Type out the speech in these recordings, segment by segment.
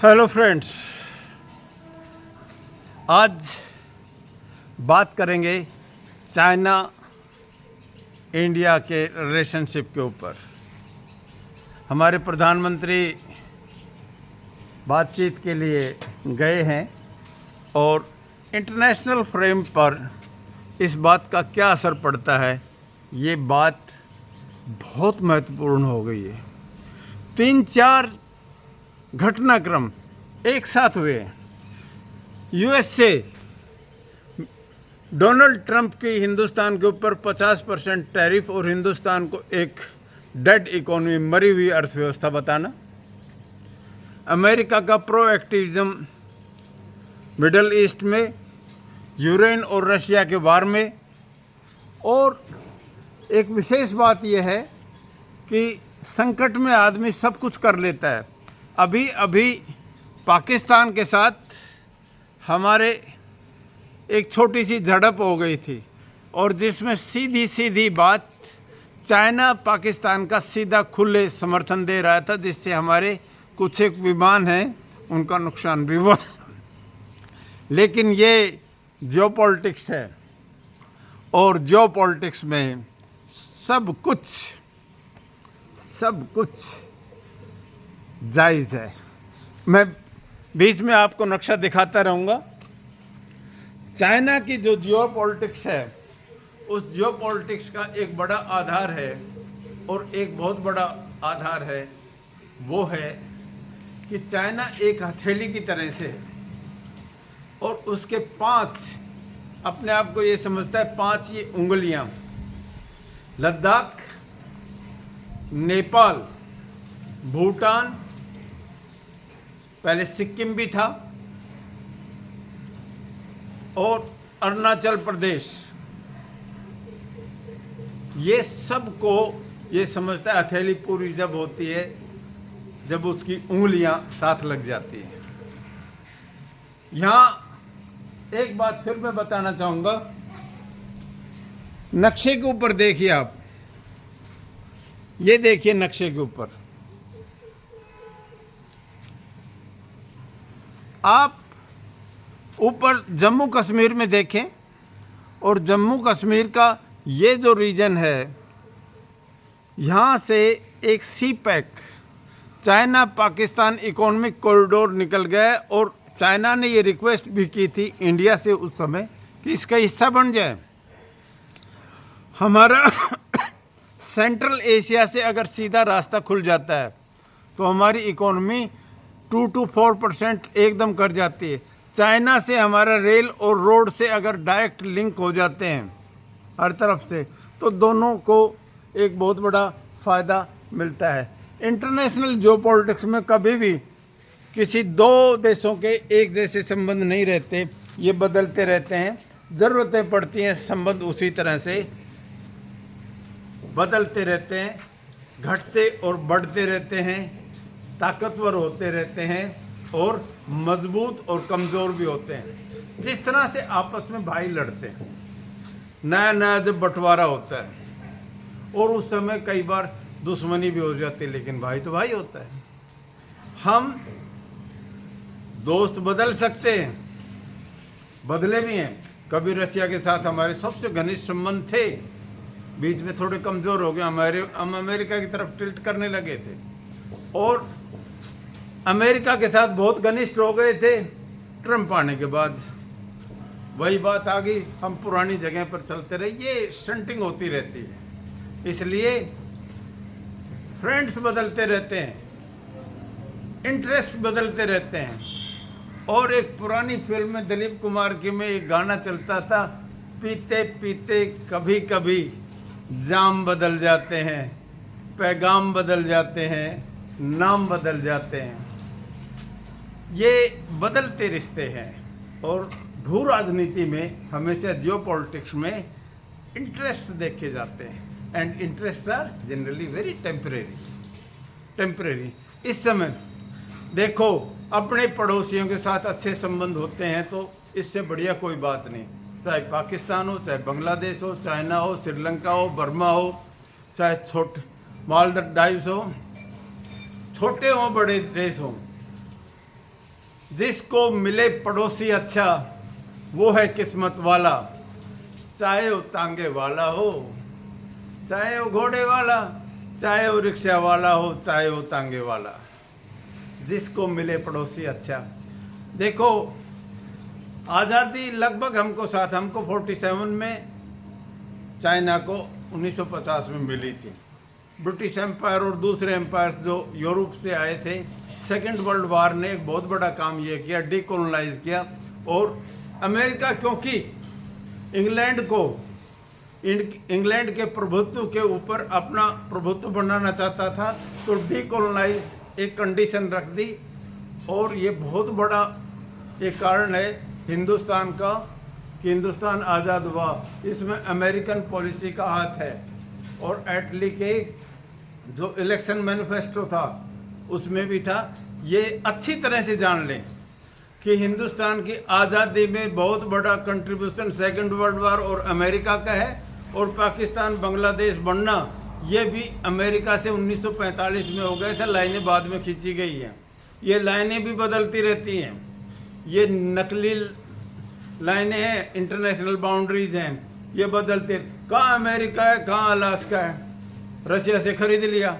Hello friends, आज बात करेंगे चाइना इंडिया के रिलेशनशिप के ऊपर। हमारे प्रधानमंत्री बातचीत के लिए गए हैं और इंटरनेशनल फ्रेम पर इस बात का क्या असर पड़ता है, ये बात बहुत महत्वपूर्ण हो गई है। 3-4 घटनाक्रम एक साथ हुए। यूएस से डोनाल्ड ट्रंप की हिंदुस्तान के ऊपर 50% टैरिफ और हिंदुस्तान को एक डेड इकोनॉमी, मरी हुई अर्थव्यवस्था बताना। अमेरिका का प्रोएक्टिविज्म मिडल ईस्ट में, यूक्रेन और रशिया के वार में। और एक विशेष बात यह है कि संकट में आदमी सब कुछ कर लेता है। अभी अभी पाकिस्तान के साथ हमारे एक छोटी सी झड़प हो गई थी और जिसमें सीधी सीधी बात चाइना पाकिस्तान का सीधा खुले समर्थन दे रहा था, जिससे हमारे कुछ एक विमान हैं उनका नुकसान भी हुआ। लेकिन ये जियोपॉलिटिक्स है और जियोपॉलिटिक्स में सब कुछ जायज़ है। मैं बीच में आपको नक्शा दिखाता रहूँगा। चाइना की जो जियोपॉलिटिक्स है, उस जियोपॉलिटिक्स का एक बड़ा आधार है और एक बहुत बड़ा आधार है, वो है कि चाइना एक हथेली की तरह से है और उसके 5 अपने आप को ये समझता है 5 ये उंगलियां, लद्दाख, नेपाल, भूटान, पहले सिक्किम भी था, और अरुणाचल प्रदेश, ये सब को ये समझता है हथेली पूरी जब होती है जब उसकी उंगलियां साथ लग जाती हैं। यहाँ एक बात फिर मैं बताना चाहूँगा। नक्शे के ऊपर देखिए आप, ये देखिए नक्शे के ऊपर आप ऊपर जम्मू कश्मीर में देखें और जम्मू कश्मीर का ये जो रीजन है, यहाँ से एक CPEC China Pakistan economic corridor निकल गया और चाइना ने ये रिक्वेस्ट भी की थी इंडिया से उस समय कि इसका हिस्सा बन जाए। हमारा सेंट्रल एशिया से अगर सीधा रास्ता खुल जाता है तो हमारी इकोनॉमी 2 to 4% एकदम कर जाती है। चाइना से हमारा रेल और रोड से अगर डायरेक्ट लिंक हो जाते हैं हर तरफ से, तो दोनों को एक बहुत बड़ा फ़ायदा मिलता है। इंटरनेशनल जियोपॉलिटिक्स में कभी भी किसी 2 देशों के एक जैसे संबंध नहीं रहते, ये बदलते रहते हैं। ज़रूरतें पड़ती हैं, संबंध उसी तरह से बदलते रहते हैं, घटते और बढ़ते रहते हैं, ताकतवर होते रहते हैं और मजबूत और कमज़ोर भी होते हैं। जिस तरह से आपस में भाई लड़ते हैं, नया नया जब बंटवारा होता है और उस समय कई बार दुश्मनी भी हो जाती है, लेकिन भाई तो भाई होता है। हम दोस्त बदल सकते हैं, बदले भी हैं। कभी रशिया के साथ हमारे सबसे घनिष्ठ संबंध थे, बीच में थोड़े कमज़ोर हो गए, हम अमेरिका की तरफ टिल्ट करने लगे थे और अमेरिका के साथ बहुत घनिष्ठ हो गए थे। ट्रंप आने के बाद वही बात आ गई, हम पुरानी जगह पर चलते रहे। ये शंटिंग होती रहती है, इसलिए फ्रेंड्स बदलते रहते हैं, इंटरेस्ट बदलते रहते हैं। और एक पुरानी फिल्म में दिलीप कुमार की में एक गाना चलता था, पीते पीते कभी कभी जाम बदल जाते हैं, पैगाम बदल जाते हैं, नाम बदल जाते हैं। ये बदलते रिश्ते हैं और भू राजनीति में हमेशा जियोपॉलिटिक्स में इंटरेस्ट देखे जाते हैं and interest are generally very temporary. इस समय देखो, अपने पड़ोसियों के साथ अच्छे संबंध होते हैं तो इससे बढ़िया कोई बात नहीं। चाहे पाकिस्तान हो, चाहे बांग्लादेश हो, चाइना हो, श्रीलंका हो, बर्मा हो, चाहे मालदीव्स हो, छोटे हों बड़े देश हों, जिसको मिले पड़ोसी अच्छा वो है किस्मत वाला, चाहे वो तांगे वाला हो, चाहे वो घोड़े वाला, चाहे वो रिक्शा वाला हो, चाहे वो तांगे वाला, जिसको मिले पड़ोसी अच्छा। देखो आज़ादी लगभग हमको 47 में, चाइना को 1950 में मिली थी। ब्रिटिश एम्पायर और दूसरे एम्पायर्स जो यूरोप से आए थे, सेकेंड वर्ल्ड वार ने एक बहुत बड़ा काम ये किया, डीकोलोनाइज किया। और अमेरिका क्योंकि इंग्लैंड के प्रभुत्व के ऊपर अपना प्रभुत्व बनाना चाहता था, तो डीकोलोनाइज एक कंडीशन रख दी। और ये बहुत बड़ा एक कारण है हिंदुस्तान का कि हिंदुस्तान आज़ाद हुआ, इसमें अमेरिकन पॉलिसी का हाथ है। और एटली के जो इलेक्शन मैनिफेस्टो था उसमें भी था। ये अच्छी तरह से जान लें कि हिंदुस्तान की आज़ादी में बहुत बड़ा कंट्रीब्यूशन सेकेंड वर्ल्ड वार और अमेरिका का है। और पाकिस्तान बांग्लादेश बनना ये भी अमेरिका से 1945 में हो गए थे, लाइनें बाद में खींची गई हैं। ये लाइनें भी बदलती रहती हैं, ये नकली लाइनें हैं, इंटरनेशनल बाउंड्रीज हैं, ये बदलते। कहाँ अमेरिका है, कहाँ अलास्का है, रशिया से खरीद लिया,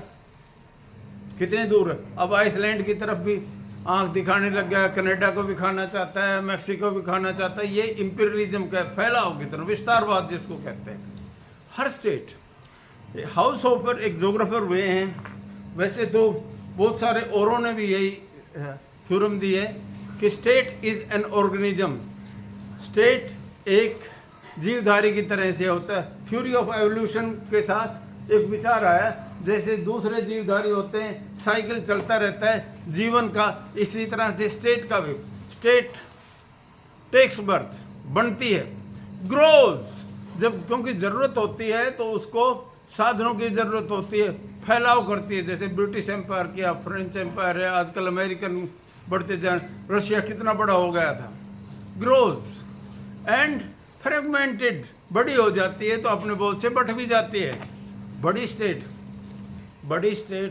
कितने दूर है। अब आइसलैंड की तरफ भी आंख दिखाने लग गया, कनाडा को भी खाना चाहता है, मैक्सिको भी खाना चाहता है। ये इंपीरियलिज्म का फैलाव की तरफ, विस्तारवाद जिसको कहते हैं। हर स्टेट, हाउस होपर एक जोग्राफर हुए हैं, वैसे तो बहुत सारे औरों ने भी यही थ्योरम दी है कि state is an organism. State एक जीवधारी की तरह से होता है। थ्योरी ऑफ एवोल्यूशन के साथ एक विचार आया, जैसे दूसरे जीवधारी होते हैं, साइकिल चलता रहता है जीवन का, इसी तरह से स्टेट का भी। स्टेट टेक्स बर्थ, बनती है, ग्रोज, जब क्योंकि ज़रूरत होती है तो उसको साधनों की ज़रूरत होती है, फैलाव करती है। जैसे ब्रिटिश एम्पायर किया, फ्रेंच एम्पायर है, आजकल अमेरिकन बढ़ते जाए, रशिया कितना बड़ा हो गया था। ग्रोज एंड फ्रेगमेंटेड, बड़ी हो जाती है तो अपने बहुत से बट भी जाती है। बड़ी स्टेट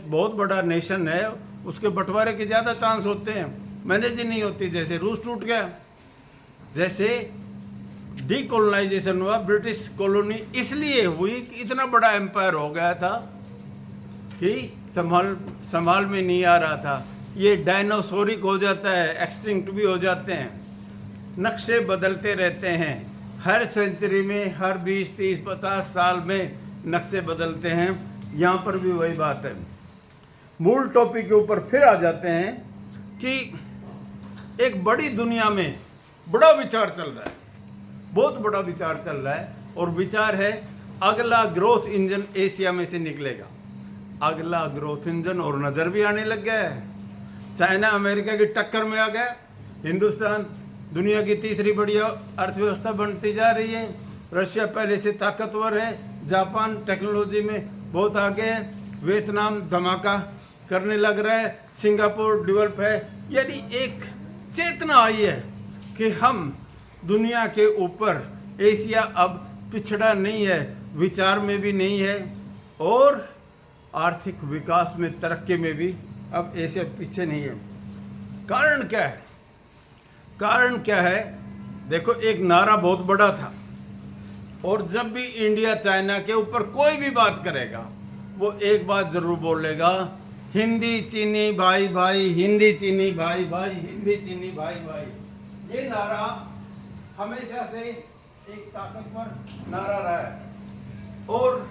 बहुत बड़ा नेशन है, उसके बंटवारे के ज़्यादा चांस होते हैं, मैनेज ही नहीं होती। जैसे रूस टूट गया, जैसे डीकोलोनाइजेशन हुआ, ब्रिटिश कॉलोनी इसलिए हुई कि इतना बड़ा एम्पायर हो गया था कि संभाल में नहीं आ रहा था। ये डायनासोरिक हो जाता है, एक्सटिंक्ट भी हो जाते हैं। नक्शे बदलते रहते हैं, हर सेंचुरी में, हर 20, 30, 50 साल में नक्शे बदलते हैं। यहाँ पर भी वही बात है। मूल टॉपिक के ऊपर फिर आ जाते हैं कि एक बड़ी दुनिया में बड़ा विचार चल रहा है, बहुत बड़ा विचार चल रहा है। और विचार है अगला ग्रोथ इंजन एशिया में से निकलेगा। अगला ग्रोथ इंजन, और नज़र भी आने लग गया है। चाइना अमेरिका की टक्कर में आ गया, हिंदुस्तान दुनिया की तीसरी बड़ी अर्थव्यवस्था बनती जा रही है। रशिया पहले से ताकतवर है, जापान टेक्नोलॉजी में बहुत आगे है, वियतनाम धमाका करने लग रहा है, सिंगापुर डेवलप है। यानी एक चेतना आई है कि हम दुनिया के ऊपर, एशिया अब पिछड़ा नहीं है, विचार में भी नहीं है, और आर्थिक विकास में, तरक्की में भी अब एशिया पीछे नहीं है। कारण क्या है? कारण क्या है? देखो, एक नारा बहुत बड़ा था, और जब भी इंडिया चाइना के ऊपर कोई भी बात करेगा वो एक बात जरूर बोलेगा, हिंदी चीनी भाई भाई, हिंदी चीनी भाई भाई, हिंदी चीनी भाई भाई। ये नारा हमेशा से एक ताकतवर नारा रहा है, और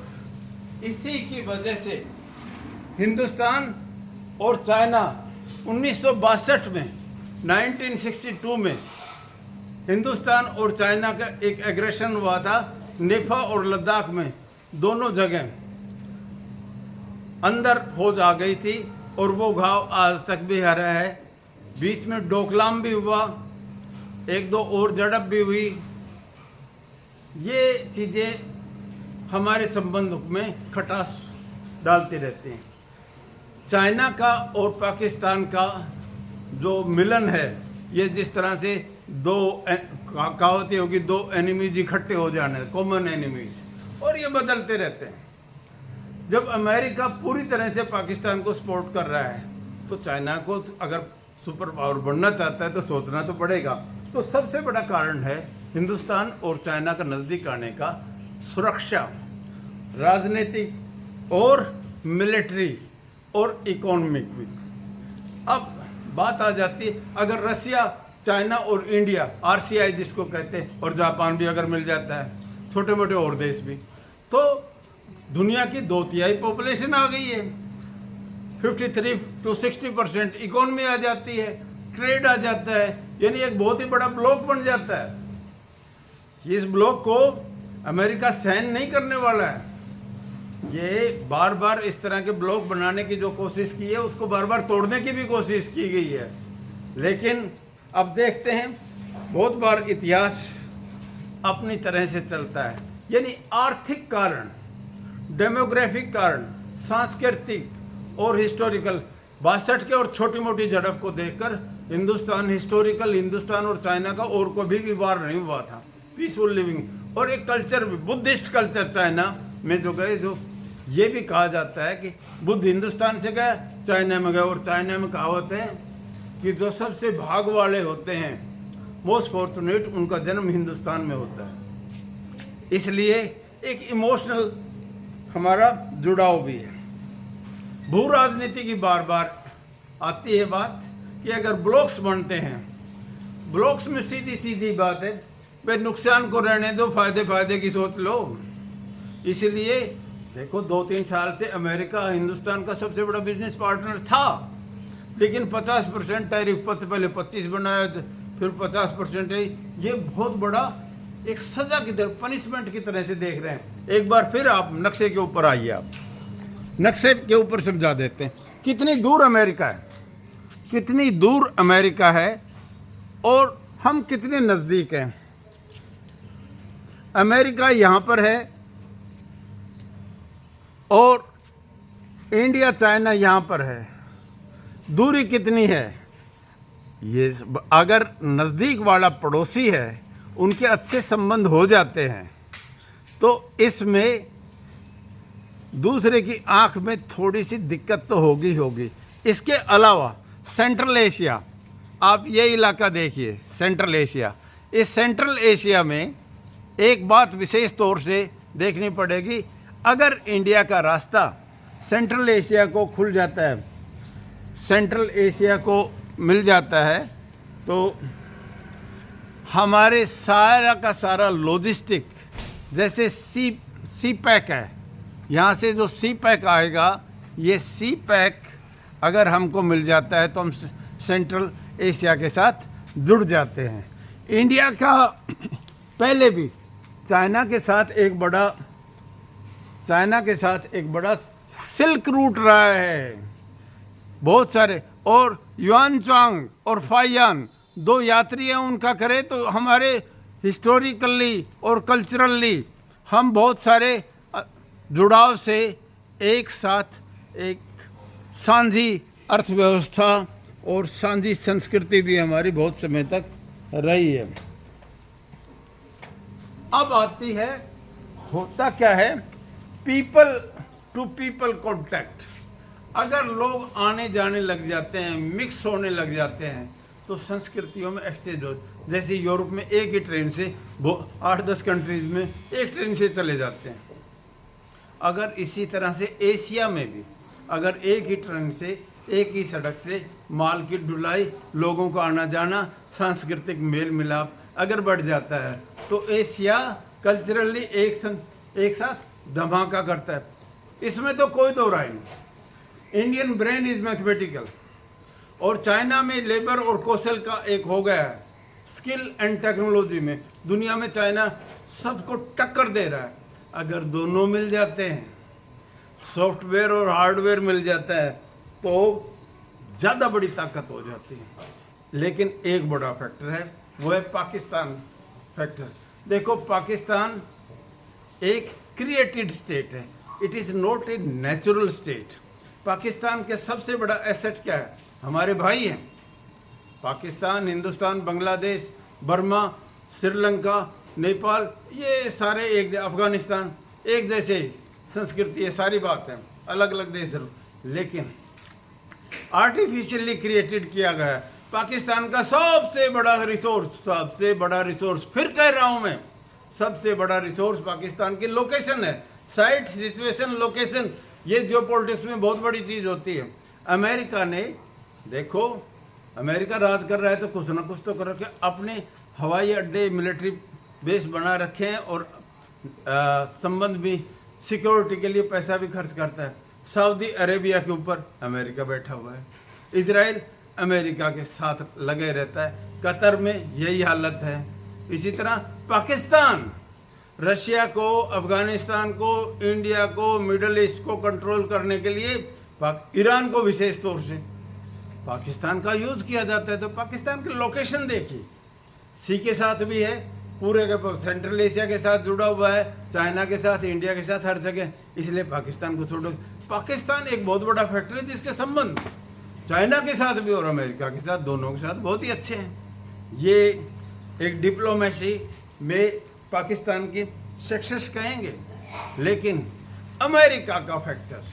इसी की वजह से हिंदुस्तान और चाइना 1962 में, 1962 में हिंदुस्तान और चाइना का एक एग्रेशन हुआ था नेफा और लद्दाख में, दोनों जगह अंदर फौज आ गई थी, और वो घाव आज तक भी हरा है। बीच में डोकलाम भी हुआ, एक दो और झड़प भी हुई। ये चीज़ें हमारे संबंध में खटास डालती रहती हैं। चाइना का और पाकिस्तान का जो मिलन है, ये जिस तरह से दो कहावतें होगी, दो एनिमीज इकट्ठे हो जाने, कॉमन एनिमीज, और ये बदलते रहते हैं। जब अमेरिका पूरी तरह से पाकिस्तान को सपोर्ट कर रहा है, तो चाइना को अगर सुपर पावर बनना चाहता है तो सोचना तो पड़ेगा। तो सबसे बड़ा कारण है हिंदुस्तान और चाइना का नज़दीक आने का सुरक्षा, राजनीतिक और मिलिट्री और इकोनॉमिक भी। अब बात आ जाती है, अगर रसिया, चाइना और इंडिया, RCI जिसको कहते हैं, और जापान भी अगर मिल जाता है, छोटे मोटे और देश भी, तो दुनिया की 2/3 पॉपुलेशन आ गई है। 53 to 60% इकोनॉमी आ जाती है, ट्रेड आ जाता है, यानी एक बहुत ही बड़ा ब्लॉक बन जाता है। इस ब्लॉक को अमेरिका सहन नहीं करने वाला है। ये बार बार इस तरह के ब्लॉक बनाने की जो कोशिश की है, उसको बार बार तोड़ने की भी कोशिश की गई है। लेकिन अब देखते हैं, बहुत बार इतिहास अपनी तरह से चलता है, यानी आर्थिक कारण, डेमोग्राफिक कारण, सांस्कृतिक और हिस्टोरिकल 62 के और छोटी मोटी झड़प को देखकर हिंदुस्तान और चाइना का और कभी भी वार नहीं हुआ था। पीसफुल लिविंग और एक कल्चर भी, बुद्धिस्ट कल्चर चाइना में जो गए, जो ये भी कहा जाता है कि बुद्ध हिंदुस्तान से गए, चाइना में गए, और चाइना में कहावत है कि जो सबसे भाग वाले होते हैं, मोस्ट फॉर्चुनेट, उनका जन्म हिंदुस्तान में होता है। इसलिए एक इमोशनल हमारा जुड़ाव भी है। भू राजनीति की बार बार आती है बात कि अगर ब्लॉक्स बनते हैं, ब्लॉक्स में सीधी सीधी बात है, भाई नुकसान को रहने दो, फायदे की सोच लो। इसलिए देखो, 2-3 साल से अमेरिका हिंदुस्तान का सबसे बड़ा बिजनेस पार्टनर था, लेकिन 50% टैरिफ, पहले 25 बनाया, फिर 50% है। ये बहुत बड़ा एक सजा की तरह, पनिशमेंट की तरह से देख रहे हैं। एक बार फिर आप नक्शे के ऊपर आइए, आप नक्शे के ऊपर समझा देते हैं कितनी दूर अमेरिका है, कितनी दूर अमेरिका है और हम कितने नज़दीक हैं। अमेरिका यहाँ पर है और इंडिया, चाइना यहाँ पर है। दूरी कितनी है? ये अगर नज़दीक वाला पड़ोसी है, उनके अच्छे संबंध हो जाते हैं, तो इसमें दूसरे की आंख में थोड़ी सी दिक्कत तो होगी। इसके अलावा सेंट्रल एशिया, आप ये इलाका देखिए, सेंट्रल एशिया। इस सेंट्रल एशिया में एक बात विशेष तौर से देखनी पड़ेगी, अगर इंडिया का रास्ता सेंट्रल एशिया को खुल जाता है, सेंट्रल एशिया को मिल जाता है, तो हमारे सारा का सारा लॉजिस्टिक, जैसे सी पैक है, यहाँ से जो सी पैक आएगा, ये सी पैक अगर हमको मिल जाता है तो हम सेंट्रल एशिया के साथ जुड़ जाते हैं। इंडिया का पहले भी चाइना के साथ एक बड़ा सिल्क रूट रहा है, बहुत सारे। और युआनचांग और फाइयान 2 यात्री हैं, उनका करें तो हमारे हिस्टोरिकली और कल्चरली हम बहुत सारे जुड़ाव से एक साथ एक सांझी अर्थव्यवस्था और सांझी संस्कृति भी हमारी बहुत समय तक रही है। अब आती है, होता क्या है, पीपल टू पीपल कॉन्टैक्ट। अगर लोग आने जाने लग जाते हैं, मिक्स होने लग जाते हैं, तो संस्कृतियों में एक्सचेंज हो। जैसे यूरोप में एक ही ट्रेन से 8-10 कंट्रीज में एक ट्रेन से चले जाते हैं। अगर इसी तरह से एशिया में भी अगर एक ही ट्रेन से, एक ही सड़क से माल की ढुलाई, लोगों का आना जाना, सांस्कृतिक मेल मिलाप अगर बढ़ जाता है, तो एशिया कल्चरली एक साथ धमाका करता है। इसमें तो कोई दो राय नहीं। इंडियन ब्रेन इज मैथमेटिकल, और चाइना में लेबर और कौशल का एक हो गया है, स्किल एंड टेक्नोलॉजी में दुनिया में चाइना सबको टक्कर दे रहा है। अगर दोनों मिल जाते हैं, सॉफ्टवेयर और हार्डवेयर मिल जाता है, तो ज़्यादा बड़ी ताकत हो जाती है। लेकिन एक बड़ा फैक्टर है, वो है पाकिस्तान फैक्टर। देखो, पाकिस्तान एक क्रिएटेड स्टेट है, it is not a natural state. Pakistan के सबसे बड़ा एसेट क्या है? हमारे भाई हैं। पाकिस्तान, हिंदुस्तान, बांग्लादेश, बर्मा, श्रीलंका, नेपाल, ये सारे एक, अफगानिस्तान एक जैसे संस्कृति है, सारी बात है, अलग अलग देश जरूर। लेकिन आर्टिफिशियली क्रिएटेड किया गया है। पाकिस्तान का सबसे बड़ा रिसोर्स फिर कह रहा हूं मैं, सबसे बड़ा रिसोर्स पाकिस्तान की लोकेशन है, साइट, सिचुएशन, लोकेशन। ये जियोपॉलिटिक्स में बहुत बड़ी चीज़ होती है। अमेरिका ने, देखो अमेरिका राज कर रहा है तो कुछ ना कुछ तो कर रखे, अपने हवाई अड्डे, मिलिट्री बेस बना रखे हैं और संबंध भी, सिक्योरिटी के लिए पैसा भी खर्च करता है। सऊदी अरेबिया के ऊपर अमेरिका बैठा हुआ है, इजराइल अमेरिका के साथ लगे रहता है, कतर में यही हालत है। इसी तरह पाकिस्तान रशिया को, अफगानिस्तान को, इंडिया को, मिडल ईस्ट को कंट्रोल करने के लिए ईरान को विशेष तौर से पाकिस्तान का यूज किया जाता है। तो पाकिस्तान की लोकेशन देखिए, सी के साथ भी है, पूरे के सेंट्रल एशिया के साथ जुड़ा हुआ है, चाइना के साथ, इंडिया के साथ, हर जगह। इसलिए पाकिस्तान को छोड़ो। पाकिस्तान एक बहुत बड़ा फैक्टर है जिसके संबंध चाइना के साथ भी और अमेरिका के साथ, दोनों के साथ बहुत ही अच्छे हैं। ये एक डिप्लोमेसी में पाकिस्तान की सक्सेस कहेंगे। लेकिन अमेरिका का फैक्टर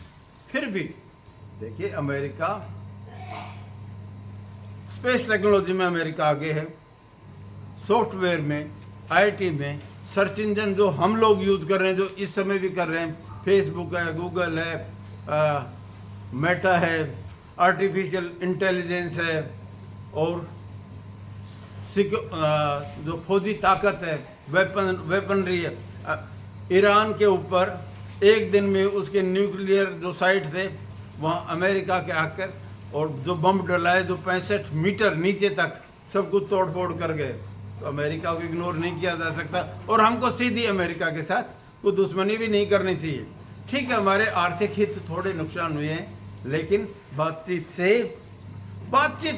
फिर भी देखिए, अमेरिका स्पेस टेक्नोलॉजी में अमेरिका आगे है, सॉफ्टवेयर में, आईटी में, सर्च इंजन जो हम लोग यूज कर रहे हैं, जो इस समय भी कर रहे हैं, फेसबुक है, गूगल है, मेटा है, आर्टिफिशियल इंटेलिजेंस है, और जो फौजी ताकत है, वेपनरी है। ईरान के ऊपर एक दिन में उसके न्यूक्लियर जो साइट थे वहाँ अमेरिका के आकर और जो बम डला है, जो 65 मीटर नीचे तक सब कुछ तोड़ फोड़ कर गए। तो अमेरिका को इग्नोर नहीं किया जा सकता, और हमको सीधी अमेरिका के साथ कोई दुश्मनी भी नहीं करनी चाहिए। ठीक है, हमारे आर्थिक हित थोड़े नुकसान हुए हैं, लेकिन बातचीत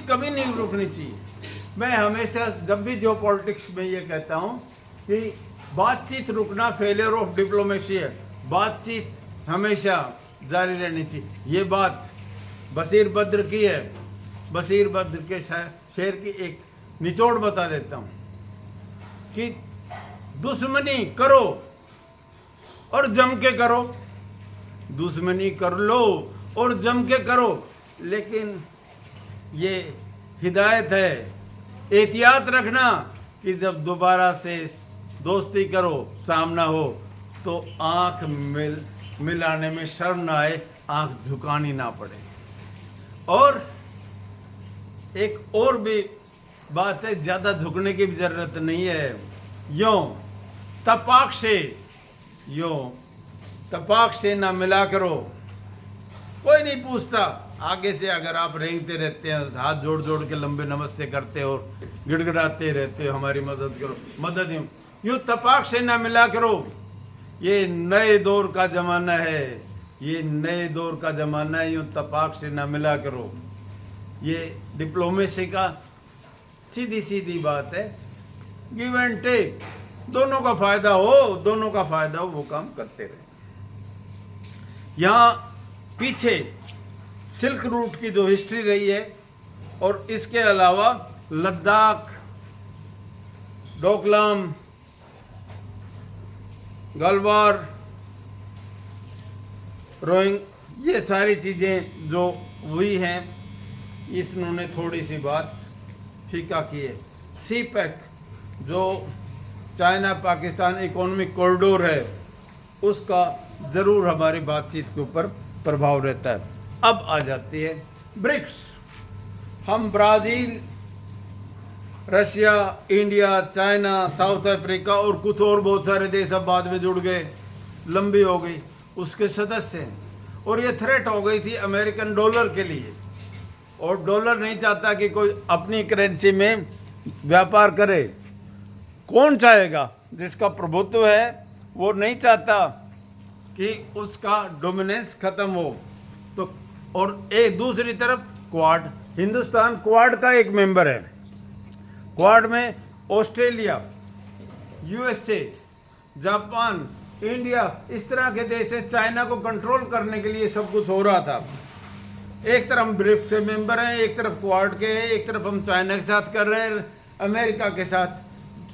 कभी नहीं रुकनी चाहिए। मैं हमेशा जब भी जियोपॉलिटिक्स में ये कहता हूँ कि बातचीत रुकना फेलियर ऑफ डिप्लोमेसी है, बातचीत हमेशा जारी रहनी चाहिए। ये बात बशीर बद्र की है। बशीर बद्र के शेर की एक निचोड़ बता देता हूँ कि दुश्मनी करो और जम के करो, दुश्मनी कर लो और जम के करो, लेकिन ये हिदायत है, एहतियात रखना कि जब दोबारा से दोस्ती करो, सामना हो, तो आंख मिलाने में शर्म ना आए, आंख झुकानी ना पड़े। और एक और भी बात है, ज़्यादा झुकने की भी ज़रूरत नहीं है। यूँ तपाक से ना मिला करो, कोई नहीं पूछता। आगे से अगर आप रेंगते रहते हैं, हाथ जोड़ जोड़ के लंबे नमस्ते करते हो, गिड़गिड़ाते रहते हो, हमारी मदद करो, मदद यूँ तपाक से ना मिला करो। ये नए दौर का ज़माना है, ये नए दौर का ज़माना है, यूँ तपाक से ना मिला करो। ये डिप्लोमेसी का सीधी सीधी बात है, गिव एंड टेक, दोनों का फायदा हो, वो काम करते रहे। यहाँ पीछे सिल्क रूट की जो हिस्ट्री रही है, और इसके अलावा लद्दाख, डोकलाम, गलवार, रोइंग, ये सारी चीज़ें जो हुई हैं, इन्होंने थोड़ी सी बात फीका की है। सी पैक जो चाइना पाकिस्तान इकोनॉमिक कॉरिडोर है, उसका ज़रूर हमारी बातचीत के ऊपर प्रभाव रहता है। अब आ जाती है ब्रिक्स। हम Brazil, Russia, India, China, south Africa और कुछ और बहुत सारे देश अब बाद में जुड़ गए, लंबी हो गई, उसके सदस्य हैं। और ये थ्रेट हो गई थी अमेरिकन डॉलर के लिए, और डॉलर नहीं चाहता कि कोई अपनी करेंसी में व्यापार करे। कौन चाहेगा? जिसका प्रभुत्व है वो नहीं चाहता कि उसका डोमिनेंस खत्म हो। तो और एक दूसरी तरफ क्वाड, हिंदुस्तान क्वाड का एक मेंबर है। क्वाड में ऑस्ट्रेलिया, यूएसए, जापान, इंडिया, इस तरह के देश है। चाइना को कंट्रोल करने के लिए सब कुछ हो रहा था। एक तरफ हम ब्रिक्स के मेंबर हैं, एक तरफ क्वाड के हैं, एक तरफ हम चाइना के साथ कर रहे हैं, अमेरिका के साथ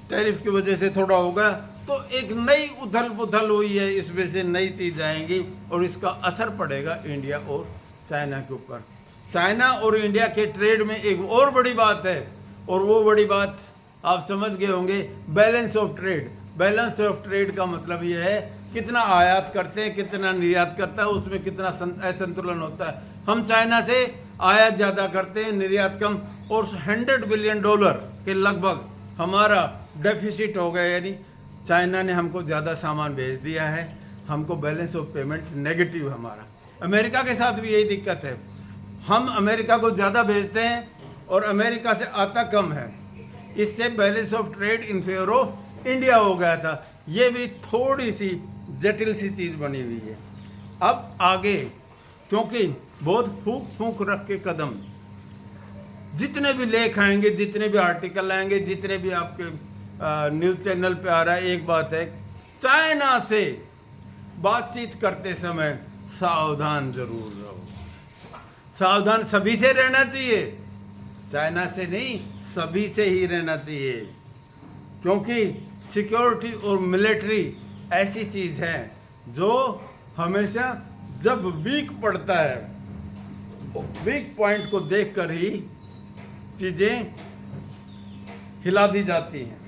टैरिफ की वजह से थोड़ा होगा। तो एक नई उथल पुथल हुई है, इसमें से नई चीज़ आएंगी और इसका असर पड़ेगा इंडिया और चाइना के ऊपर। चाइना और इंडिया के ट्रेड में एक और बड़ी बात है, और वो बड़ी बात आप समझ गए होंगे, balance of trade. Balance of trade का मतलब ये है कितना आयात करते हैं, कितना निर्यात करता है, उसमें कितना असंतुलन होता है। हम चाइना से आयात ज़्यादा करते हैं, निर्यात कम, और $100 बिलियन के लगभग हमारा डेफिसिट हो गया, यानी चाइना ने हमको ज़्यादा सामान भेज दिया है, हमको बैलेंस ऑफ पेमेंट नेगेटिव हमारा। अमेरिका के साथ भी यही दिक्कत है, हम अमेरिका को ज़्यादा भेजते हैं और अमेरिका से आता कम है, इससे balance of trade in favour of India हो गया था। ये भी थोड़ी सी जटिल सी चीज़ बनी हुई है। अब आगे, क्योंकि बहुत फूंक रख के कदम, जितने भी लेख आएंगे, जितने भी आर्टिकल आएंगे, जितने भी आपके न्यूज़ चैनल पे आ रहा है, एक बात है, चाइना से बातचीत करते समय सावधान जरूर रहो। सावधान सभी से रहना चाहिए, चाइना से नहीं, सभी से ही रहना चाहिए, क्योंकि सिक्योरिटी और मिलिट्री ऐसी चीज़ है जो हमेशा जब वीक पड़ता है, वीक पॉइंट को देखकर ही चीज़ें हिला दी जाती हैं।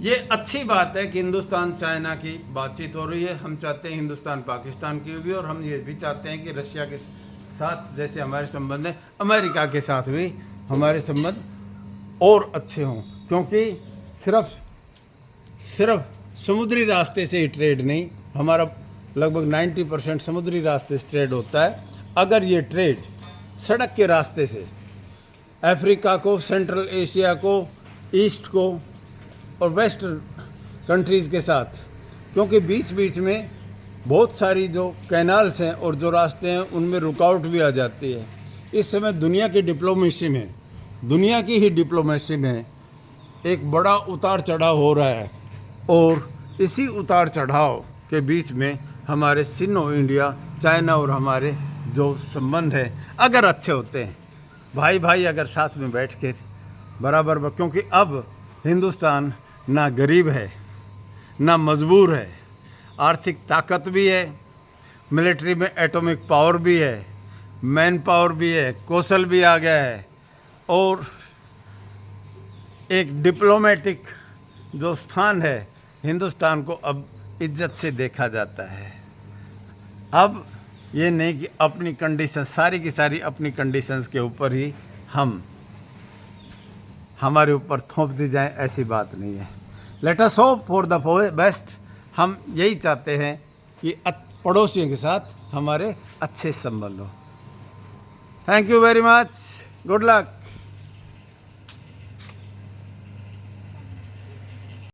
ये अच्छी बात है कि हिंदुस्तान चाइना की बातचीत हो रही है। हम चाहते हैं हिंदुस्तान पाकिस्तान की भी, और हम ये भी चाहते हैं कि रशिया के साथ जैसे हमारे संबंध हैं, अमेरिका के साथ भी हमारे संबंध और अच्छे हों, क्योंकि सिर्फ समुद्री रास्ते से ही ट्रेड नहीं, हमारा लगभग 90% समुद्री रास्ते से ट्रेड होता है। अगर ये ट्रेड सड़क के रास्ते से अफ्रीका को, सेंट्रल एशिया को, ईस्ट को और वेस्टर्न कंट्रीज़ के साथ, क्योंकि बीच बीच में बहुत सारी जो कैनाल्स हैं और जो रास्ते हैं उनमें रुकावट भी आ जाती है। इस समय दुनिया की डिप्लोमेसी में, दुनिया की ही डिप्लोमेसी में एक बड़ा उतार चढ़ाव हो रहा है, और इसी उतार चढ़ाव के बीच में हमारे सिनो इंडिया, चाइना और हमारे जो संबंध है, अगर अच्छे होते हैं, भाई भाई अगर साथ में बैठ के बराबर, क्योंकि अब हिंदुस्तान ना गरीब है ना मजबूर है, आर्थिक ताकत भी है, मिलिट्री में एटॉमिक पावर भी है, मैन पावर भी है, कौशल भी आ गया है, और एक डिप्लोमेटिक जो स्थान है हिंदुस्तान को अब इज्जत से देखा जाता है। अब ये नहीं कि अपनी कंडीशन, सारी की सारी अपनी कंडीशंस के ऊपर ही हमारे ऊपर थोप दी जाए, ऐसी बात नहीं है। Let us hope for the best. हम यही चाहते हैं कि पड़ोसियों के साथ हमारे अच्छे संबंध हो। Thank you very much, good luck.